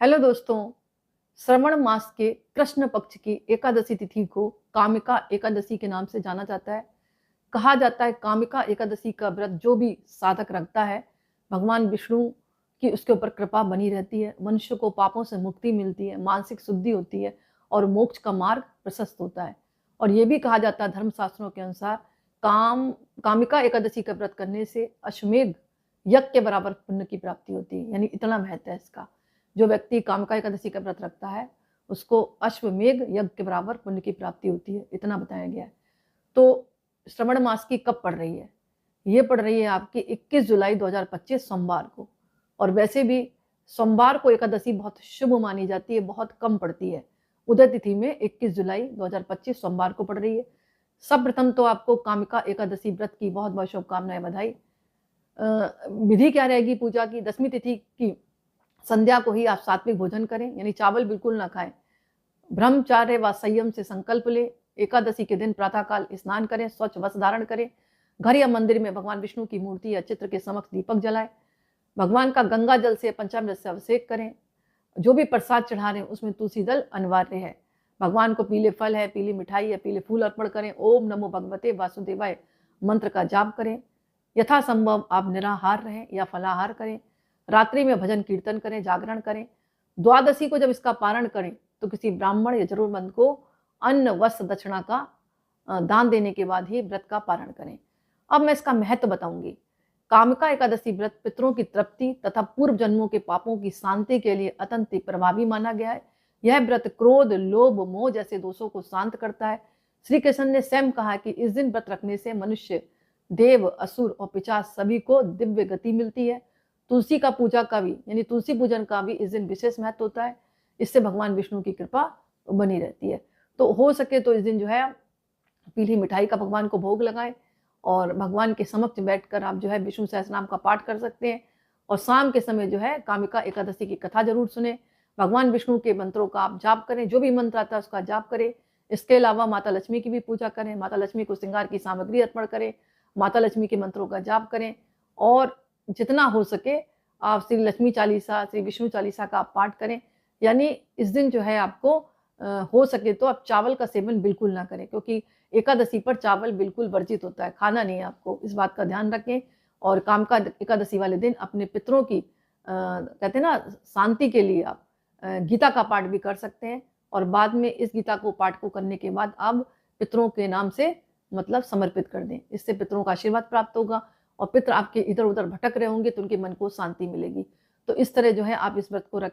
Hello दोस्तों। श्रवण मास के कृष्ण पक्ष की एकादशी तिथि को कामिका एकादशी के नाम से जाना जाता है। कहा जाता है कामिका एकादशी का व्रत जो भी साधक रखता है, भगवान विष्णु की उसके ऊपर कृपा बनी रहती है, मनुष्य को पापों से मुक्ति मिलती है, मानसिक शुद्धि होती है और मोक्ष का मार्ग प्रशस्त होता है। और ये भी कहा जाता है धर्मशास्त्रों के अनुसार कामिका एकादशी का व्रत करने से अश्वमेध यज्ञ के बराबर पुण्य की प्राप्ति होती है। यानी इतना महत्व है इसका। जो व्यक्ति कामिका एकादशी का व्रत रखता है उसको अश्वमेध यज्ञ के बराबर पुण्य की प्राप्ति होती है, इतना बताया गया है। तो श्रवण मास की कब पड़ रही है? ये पड़ रही है आपकी 21 जुलाई 2025 सोमवार को। और वैसे भी सोमवार को एकादशी बहुत शुभ मानी जाती है, बहुत कम पड़ती है। उदय तिथि में 21 जुलाई 2025 सोमवार को पड़ रही है। सब प्रथम तो आपको कामिका एकादशी व्रत की बहुत बहुत शुभकामनाएं, बधाई। विधि क्या रहेगी पूजा की? दसवीं तिथि की संध्या को ही आप सात्विक भोजन करें, यानी चावल बिल्कुल ना खाएं। ब्रह्मचार्य व संयम से संकल्प ले। एकादशी के दिन प्रातःकाल स्नान करें, स्वच्छ वस्त्र धारण करें, घर या मंदिर में भगवान विष्णु की मूर्ति या चित्र के समक्ष दीपक जलाएं, भगवान का गंगा जल से पंचामृत से अभिषेक करें। जो भी प्रसाद चढ़ा रहे हैं उसमें तुलसी दल अनिवार्य है। भगवान को पीले फल है, पीली मिठाई या पीले फूल अर्पण करें। ओम नमो भगवते वासुदेवाय मंत्र का जाप करें। यथासंभव आप निराहार रहें या फलाहार करें। रात्रि में भजन कीर्तन करें, जागरण करें। द्वादशी को जब इसका पारण करें तो किसी ब्राह्मण या जरूरतमंद को अन्न वस्त्र दक्षिणा का दान देने के बाद ही व्रत का पारण करें। अब मैं इसका महत्व बताऊंगी। कामिका एकादशी व्रत पितरों की तृप्ति तथा पूर्व जन्मों के पापों की शांति के लिए अत्यंत प्रभावी माना गया है। यह व्रत क्रोध, लोभ, मोह जैसे दोषों को शांत करता है। श्री कृष्ण ने स्वयं कहा कि इस दिन व्रत रखने से मनुष्य, देव, असुर और पिशाच सभी को दिव्य गति मिलती है। तुलसी का पूजा का भी, यानी तुलसी पूजन का भी इस दिन विशेष महत्व होता है। इससे भगवान विष्णु की कृपा बनी रहती है। तो हो सके तो इस दिन जो है पीली मिठाई का भगवान को भोग लगाएं और भगवान के समक्ष बैठकर आप जो है विष्णु सहस्त्रनाम का पाठ कर सकते हैं। और शाम के समय जो है कामिका एकादशी की कथा जरूर सुने। भगवान विष्णु के मंत्रों का आप जाप करें, जो भी मंत्र आता है उसका जाप करें। इसके अलावा माता लक्ष्मी की भी पूजा करें, माता लक्ष्मी को श्रृंगार की सामग्री अर्पण करें, माता लक्ष्मी के मंत्रों का जाप करें। और जितना हो सके आप श्री लक्ष्मी चालीसा, श्री विष्णु चालीसा का आप पाठ करें। यानी इस दिन जो है आपको हो सके तो आप चावल का सेवन बिल्कुल ना करें, क्योंकि एकादशी पर चावल बिल्कुल वर्जित होता है, खाना नहीं है आपको। इस बात का ध्यान रखें। और कामिका एकादशी वाले दिन अपने पितरों की कहते हैं ना शांति के लिए आप गीता का पाठ भी कर सकते हैं। और बाद में इस गीता को पाठ को करने के बाद आप पितरों के नाम से मतलब समर्पित कर दें। इससे पितरों का आशीर्वाद प्राप्त होगा और पितर आपके इधर उधर भटक रहे होंगे तो उनके मन को शांति मिलेगी। तो इस तरह जो है आप इस व्रत को रख